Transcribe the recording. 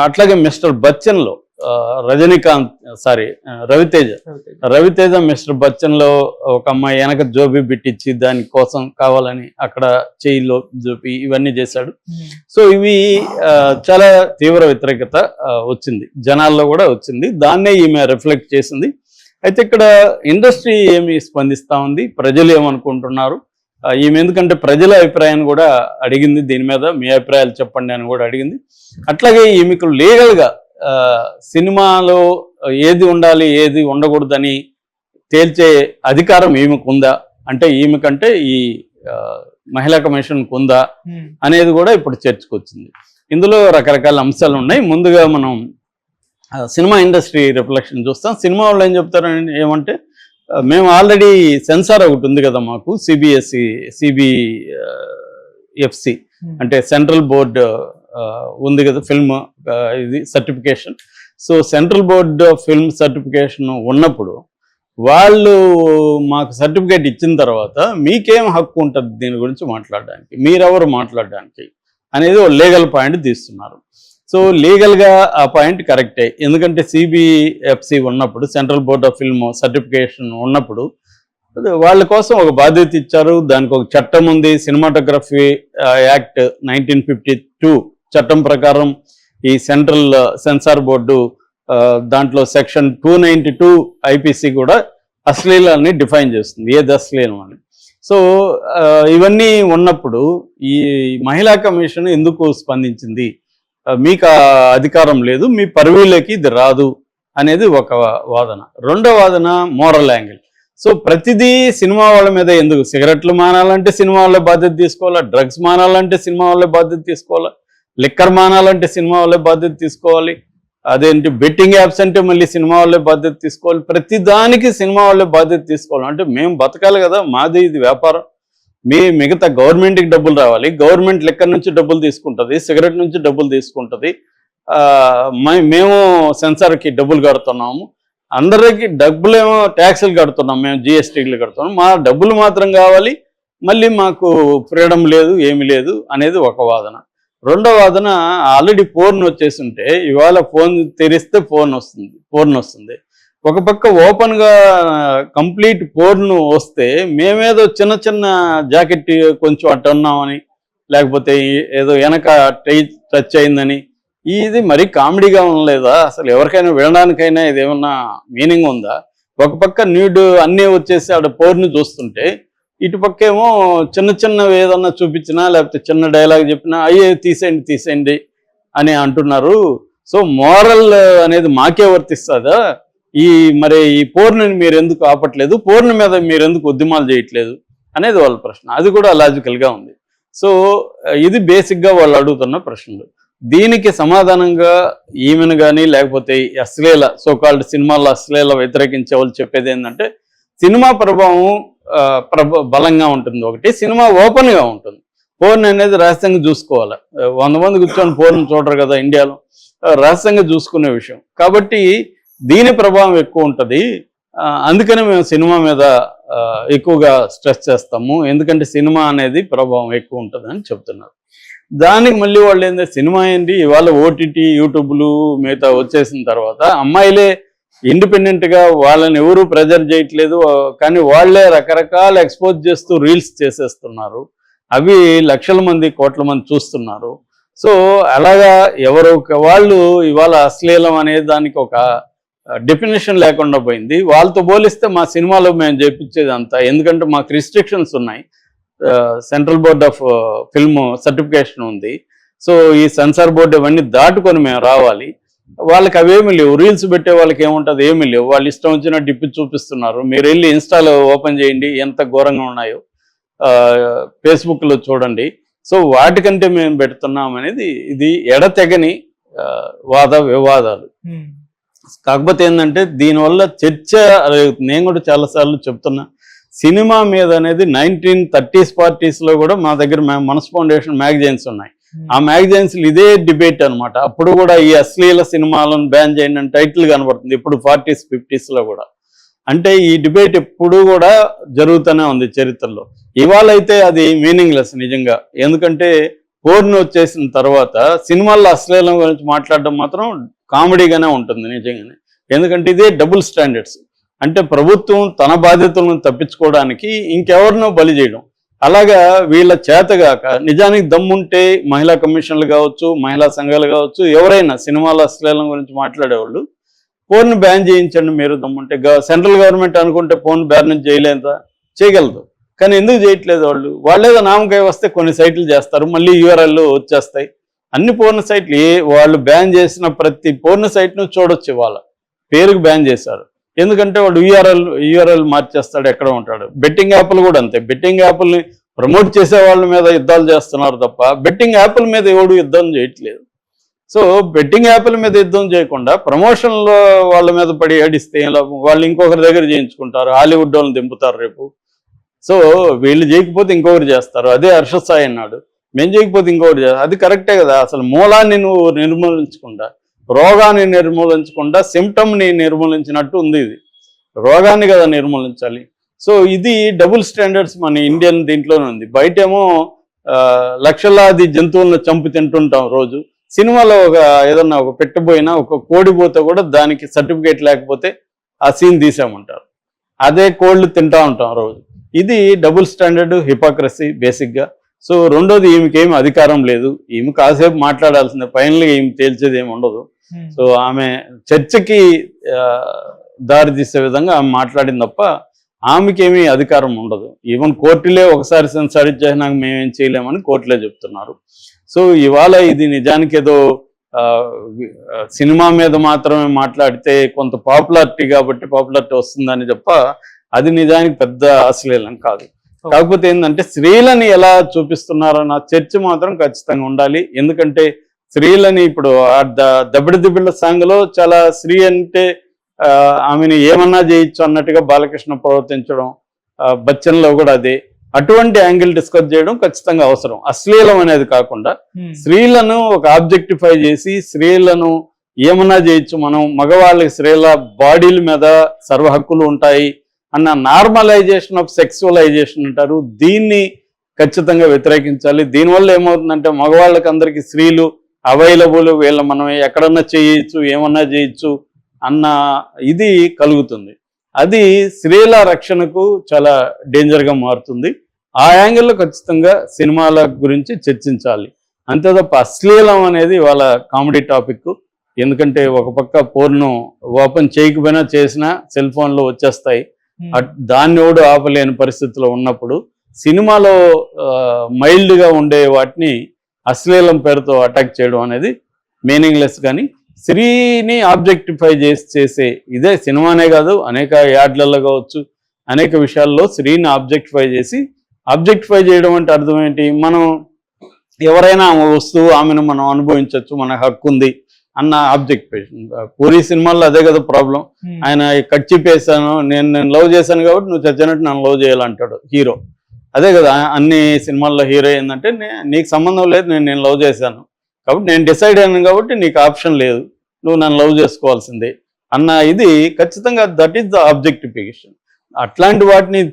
అట్లాగే మిస్టర్ బచ్చన్లో Rajinikanth sorry Raviteja mister బచ్చన్లో ఒక అమ్మాయి వెనక జోబీ బిట్టించి దాని కోసం కావాలని అక్కడ చేయిలో జోపి ఇవన్నీ చేశాడు. సో ఇవి చాలా తీవ్ర వ్యతిరేకత వచ్చింది, జనాల్లో కూడా వచ్చింది. దాన్నే ఈమె రిఫ్లెక్ట్ చేసింది. అయితే ఇక్కడ ఇండస్ట్రీ ఏమి స్పందిస్తూ ఉంది, ప్రజలు ఏమనుకుంటున్నారు, ఈమె ఎందుకంటే ప్రజల అభిప్రాయాన్ని కూడా అడిగింది, దీని మీద మీ అభిప్రాయాలు చెప్పండి అని కూడా అడిగింది. అట్లాగే ఈమెకు లీగల్గా సినిమాలో ఏది ఉండాలి ఏది ఉండకూడదని తేల్చే అధికారం ఈమెకు ఉందా, అంటే ఈమెకంటే ఈ మహిళా కమిషన్కు ఉందా అనేది కూడా ఇప్పుడు చర్చకు వచ్చింది. ఇందులో రకరకాల అంశాలు ఉన్నాయి. ముందుగా మనం సినిమా ఇండస్ట్రీ రిఫ్లెక్షన్ చూస్తాం. సినిమా వాళ్ళు ఏం చెప్తారని ఏమంటే, మేము ఆల్రెడీ సెన్సార్ ఒకటి ఉంది కదా మాకు, సిబిఎఫ్సి అంటే సెంట్రల్ బోర్డ్ ఉంది కదా ఫిల్మ్ ఇది certification. So central board of film certification ఉన్నప్పుడు వాళ్ళు మాకు సర్టిఫికేట్ ఇచ్చిన తర్వాత మీకేం హక్కు ఉంటుంది దీని గురించి మాట్లాడడానికి, మీరెవరు మాట్లాడడానికి అనేది ఒక లీగల్ పాయింట్ తీస్తున్నారు. సో లీగల్గా ఆ పాయింట్ కరెక్టే, ఎందుకంటే సిబిఎఫ్సి ఉన్నప్పుడు central board of film certification ఉన్నప్పుడు వాళ్ళ కోసం ఒక బాధ్యత ఇచ్చారు, దానికి ఒక చట్టం ఉంది. సినిమాటోగ్రఫీ యాక్ట్ 1952 చట్టం ప్రకారం ఈ సెంట్రల్ సెన్సార్ బోర్డు దాంట్లో సెక్షన్ 292 ఐపీసీ కూడా అశ్లీలాన్ని డిఫైన్ చేస్తుంది, ఏది అశ్లీలం అని. సో ఇవన్నీ ఉన్నప్పుడు ఈ మహిళా కమిషన్ ఎందుకు స్పందించింది, మీకు అధికారం లేదు, మీ పరివిలోకి ఇది రాదు అనేది ఒక వాదన. రెండో వాదన మోరల్ యాంగిల్. సో ప్రతిదీ సినిమా వాళ్ళ మీద ఎందుకు, సిగరెట్లు మానాలంటే సినిమా వాళ్ళే బాధ్యత తీసుకోవాలా, డ్రగ్స్ మానాలంటే సినిమా వాళ్ళే బాధ్యత తీసుకోవాలా, లిక్కర్ మానాలంటే సినిమా వాళ్ళే బాధ్యత తీసుకోవాలి, అదేంటి బెట్టింగ్ యాప్స్ అంటే మళ్ళీ సినిమా వాళ్ళే బాధ్యత తీసుకోవాలి, ప్రతి దానికి సినిమా వాళ్ళే బాధ్యత తీసుకోవాలి. అంటే మేము బతకాలి కదా, మాది ఇది వ్యాపారం, మిగతా గవర్నమెంట్కి డబ్బులు రావాలి, గవర్నమెంట్ లిక్కర్ నుంచి డబ్బులు తీసుకుంటుంది, సిగరెట్ నుంచి డబ్బులు తీసుకుంటుంది, మేము సెన్సార్కి డబ్బులు కడుతున్నాము, అందరికి డబ్బులేమో ట్యాక్సులు కడుతున్నాం, మేము జిఎస్టీలు కడుతున్నాం, మా డబ్బులు మాత్రం కావాలి, మళ్ళీ మాకు ఫ్రీడమ్ లేదు ఏమి లేదు అనేది ఒక వాదన. రెండో వాదన, ఆల్రెడీ ఫోన్ వచ్చేసి ఉంటే ఇవాళ ఫోన్ తెరిస్తే ఫోన్ వస్తుంది, ఒక పక్క ఓపెన్గా కంప్లీట్ ఫోన్ వస్తే మేమేదో చిన్న చిన్న జాకెట్ కొంచెం అట్టు ఉన్నామని, లేకపోతే ఏదో వెనక టచ్ అయిందని, ఇది మరీ కామెడీగా ఉండలేదా, అసలు ఎవరికైనా వినడానికైనా ఇది ఏమన్నా మీనింగ్ ఉందా? ఒక పక్క న్యూడ్ అన్నీ వచ్చేసి ఆడ పోర్ని చూస్తుంటే, ఇటుపక్క ఏమో చిన్న చిన్నవి ఏదన్నా చూపించినా లేకపోతే చిన్న డైలాగ్ చెప్పినా అయ్యే తీసేయండి అని అంటున్నారు. సో మోరల్ అనేది మాకే వర్తిస్తుందా, మరి ఈ పోర్ని మీరు ఎందుకు ఆపట్లేదు, పోర్ని మీద మీరు ఎందుకు ఉద్యమాలు చేయట్లేదు అనేది వాళ్ళ ప్రశ్న. అది కూడా లాజికల్గా ఉంది. సో ఇది బేసిక్గా వాళ్ళు అడుగుతున్న ప్రశ్నలు. దీనికి సమాధానంగా ఈమెను కానీ లేకపోతే అశ్లీల సోకాల్డ్ సినిమాల్లో అశ్లీల వ్యతిరేకించే వాళ్ళు చెప్పేది ఏంటంటే, సినిమా ప్రభావం బలంగా ఉంటుంది, ఒకటి సినిమా ఓపెన్గా ఉంటుంది, ఫోన్ అనేది రహస్యంగా చూసుకోవాలి, 100 మంది కూర్చొని ఫోన్ చూడరు కదా ఇండియాలో, రహస్యంగా చూసుకునే విషయం కాబట్టి దీని ప్రభావం ఎక్కువ ఉంటుంది. అందుకనే మేము సినిమా మీద ఎక్కువగా స్ట్రెస్ చేస్తాము, ఎందుకంటే సినిమా అనేది ప్రభావం ఎక్కువ ఉంటుంది అని చెప్తున్నారు. దానికి మళ్ళీ వాళ్ళు ఏంటంటే, సినిమా ఏంటి ఇవాళ ఓటీటీ యూట్యూబ్లు మిగతా వచ్చేసిన తర్వాత అమ్మాయిలే ఇండిపెండెంట్గా వాళ్ళని ఎవరు ప్రెజర్ చేయట్లేదు, కానీ వాళ్ళే రకరకాల ఎక్స్పోజ్ చేస్తూ రీల్స్ చేసేస్తున్నారు, అవి లక్షల మంది కోట్ల మంది చూస్తున్నారు. సో అలాగా ఎవరు వాళ్ళు ఇవాళ అశ్లీలం అనే దానికి ఒక డెఫినేషన్ లేకుండా పోయింది. వాళ్ళతో పోలిస్తే మా సినిమాలో మేము చేపించేది అంతా, ఎందుకంటే మాకు రిస్ట్రిక్షన్స్ ఉన్నాయి, central board of film certification ఉంది. సో ఈ సెన్సార్ బోర్డు ఇవన్నీ దాటుకొని మేము రావాలి, వాళ్ళకి అవేమీ లేవు, రీల్స్ పెట్టే వాళ్ళకి ఏముంటుంది, ఏమీ లేవు, వాళ్ళు ఇష్టం వచ్చిన డిప్పి చూపిస్తున్నారు. మీరు వెళ్ళి ఇన్స్టాలో ఓపెన్ చేయండి ఎంత ఘోరంగా ఉన్నాయో, ఫేస్బుక్లో చూడండి. సో వాటికంటే మేము పెడుతున్నాం అనేది ఇది ఎడతెగని వివాదాలు. కాకపోతే ఏంటంటే దీనివల్ల చర్చ, నేను కూడా చాలాసార్లు చెప్తున్నా, సినిమా మీద అనేది 1930s 40s కూడా మా దగ్గర మనస్ ఫౌండేషన్ మ్యాగజైన్స్ ఉన్నాయి, ఆ మ్యాగజైన్స్ ఇదే డిబేట్ అనమాట. అప్పుడు కూడా ఈ అశ్లీల సినిమాలను బ్యాన్ చేయండి అని టైటిల్ కనబడుతుంది, ఇప్పుడు 40s 50s కూడా. అంటే ఈ డిబేట్ ఎప్పుడు కూడా జరుగుతూనే ఉంది చరిత్రలో. ఇవాళ అయితే అది మీనింగ్లెస్ నిజంగా, ఎందుకంటే పోర్న్ వచ్చేసిన తర్వాత సినిమాల్లో అశ్లీలం గురించి మాట్లాడడం మాత్రం కామెడీగానే ఉంటుంది నిజంగానే. ఎందుకంటే ఇదే డబుల్ స్టాండర్డ్స్. అంటే ప్రభుత్వం తన బాధ్యతలను తప్పించుకోవడానికి ఇంకెవరినో బలి చేయడం. అలాగా వీళ్ళ చేతగాక నిజానికి దమ్ముంటే మహిళా కమిషన్లు కావచ్చు, మహిళా సంఘాలు కావచ్చు, ఎవరైనా సినిమాల అశ్లీలం గురించి మాట్లాడేవాళ్ళు పోర్న్ బ్యాన్ చేయించండి మీరు దమ్ముంటే. సెంట్రల్ గవర్నమెంట్ అనుకుంటే పోర్న్ బ్యాన్ చేయలేదా? చేయగలదు. కానీ ఎందుకు చేయట్లేదు వాళ్ళు? వాళ్ళేదో నామకాయ వస్తే కొన్ని సైట్లు చేస్తారు, మళ్ళీ యూఆర్ఎల్ వచ్చేస్తాయి. అన్ని పోర్న్ సైట్లు వాళ్ళు బ్యాన్ చేసిన ప్రతి పోర్న్ సైట్ను చూడొచ్చు. వాళ్ళ పేరుకు బ్యాన్ చేశారు. ఎందుకంటే వాడు యూఆర్ఎల్ మార్చేస్తాడు, ఎక్కడ ఉంటాడు. బెట్టింగ్ యాప్లు కూడా అంతే. బెట్టింగ్ యాప్ల్ని ప్రమోట్ చేసే వాళ్ళ మీద యుద్ధాలు చేస్తున్నారు తప్ప బెట్టింగ్ యాప్ల మీద ఎవడు యుద్ధం చేయట్లేదు. సో బెట్టింగ్ యాప్ల మీద యుద్ధం చేయకుండా ప్రమోషన్లో వాళ్ళ మీద పడి ఏడిస్తే వాళ్ళు ఇంకొకరి దగ్గర చేయించుకుంటారు, హాలీవుడ్ వాళ్ళని దింపుతారు రేపు. సో వీళ్ళు చేయకపోతే ఇంకొకరు చేస్తారు. అదే హర్షద్ సాయి అన్నాడు, మేము చేయకపోతే ఇంకొకటి చేస్తారు. అది కరెక్టే కదా. అసలు మూలాన్ని నువ్వు నిర్మూలించకుండా, రోగాన్ని నిర్మూలించకుండా సిమ్టమ్ని నిర్మూలించినట్టు ఉంది. ఇది రోగాన్ని కదా నిర్మూలించాలి. సో ఇది డబుల్ స్టాండర్డ్స్ మన ఇండియన్ దీంట్లోనే ఉంది. బయటేమో లక్షలాది జంతువులను చంపి తింటుంటాం రోజు. సినిమాలో ఏదన్నా ఒక పెట్టబోయినా ఒక కోడి పోతే కూడా దానికి సర్టిఫికేట్ లేకపోతే ఆ సీన్ తీసామంటారు. అదే కోళ్ళు తింటా ఉంటాం రోజు. ఇది డబుల్ స్టాండర్డ్, హిపోక్రసీ బేసిక్గా. సో రెండోది, ఈమెకేమి అధికారం లేదు. ఈమె కాసేపు మాట్లాడాల్సిందే, ఫైనల్గా ఈమె తేల్చేది ఏమి ఉండదు. సో ఆమె చర్చకి దారి తీసే విధంగా ఆమె మాట్లాడింది తప్ప ఆమెకేమీ అధికారం ఉండదు. ఈవెన్ కోర్టులే ఒకసారి సెన్సార్ ఇచ్చేసినాక మేమేం చేయలేమని కోర్టులే చెప్తున్నారు. సో ఇవాళ ఇది నిజానికి ఏదో సినిమా మీద మాత్రమే మాట్లాడితే కొంత పాపులారిటీ కాబట్టి పాపులారిటీ వస్తుందని తప్ప అది నిజానికి పెద్ద అశ్లీలం కాదు. కాకపోతే ఏంటంటే స్త్రీలని ఎలా చూపిస్తున్నారన్న చర్చ మాత్రం ఖచ్చితంగా ఉండాలి. ఎందుకంటే స్త్రీలని ఇప్పుడు దెబ్బడిదిబ్బిళ్ళ సాంగ్లో చాలా స్త్రీ అంటే ఆమెను ఏమన్నా చేయొచ్చు అన్నట్టుగా బాలకృష్ణ ప్రవర్తించడం, బచ్చన్లో కూడా అదే. అటువంటి యాంగిల్ డిస్కస్ చేయడం ఖచ్చితంగా అవసరం. అశ్లీలం అనేది కాకుండా స్త్రీలను ఒక ఆబ్జెక్టిఫై చేసి స్త్రీలను ఏమన్నా చేయొచ్చు, మనం మగవాళ్ళకి స్త్రీల బాడీల మీద సర్వ హక్కులు ఉంటాయి అన్న నార్మలైజేషన్ ఆఫ్ సెక్సువలైజేషన్ అంటారు. దీన్ని ఖచ్చితంగా వ్యతిరేకించాలి. దీనివల్ల ఏమవుతుందంటే మగవాళ్ళకి అందరికీ స్త్రీలు అవైలబుల్, వీళ్ళ మనం ఎక్కడన్నా చేయొచ్చు, ఏమన్నా చేయొచ్చు అన్న ఇది కలుగుతుంది. అది స్త్రీల రక్షణకు చాలా డేంజర్గా మారుతుంది. ఆ యాంగిల్లో ఖచ్చితంగా సినిమాల గురించి చర్చించాలి. అంతే తప్ప అశ్లీలం అనేది వాళ్ళ కామెడీ టాపిక్. ఎందుకంటే ఒక పక్క పోర్ను ఓపెన్ చేయకపోయినా చేసినా సెల్ ఫోన్లో వచ్చేస్తాయి. దాన్ని ఎవడు ఆపలేని పరిస్థితిలో ఉన్నప్పుడు సినిమాలో మైల్డ్గా ఉండే వాటిని అశ్లీలం పేరుతో అటాక్ చేయడం అనేది మీనింగ్లెస్. కానీ స్త్రీని ఆబ్జెక్టిఫై చేసే ఇదే సినిమానే కాదు, అనేక యాడ్లలో కావచ్చు, అనేక విషయాల్లో స్త్రీని ఆబ్జెక్టిఫై చేయడం అంటే అర్థం ఏంటి? మనం ఎవరైనా ఆమె వస్తువు, ఆమెను మనం అనుభవించవచ్చు, మన హక్కు ఉంది అన్న ఆబ్జెక్టిఫికేషన్. పూరి సినిమాల్లో అదే కదా ప్రాబ్లం. ఆయన కట్ చెప్పేసాను, నేను లవ్ చేశాను కాబట్టి నువ్వు చచ్చినట్టు నన్ను లవ్ చేయాలంటాడు హీరో. అదే కదా అన్ని సినిమాల్లో హీరో ఏంటంటే నీకు సంబంధం లేదు, నేను లవ్ చేశాను కాబట్టి నేను డిసైడ్ అయ్యాను కాబట్టి నీకు ఆప్షన్ లేదు, నువ్వు నన్ను లవ్ చేసుకోవాల్సిందే అన్న ఇది ఖచ్చితంగా దట్ ఈస్ ద ఆబ్జెక్టిఫికేషన్. అట్లాంటి వాటిని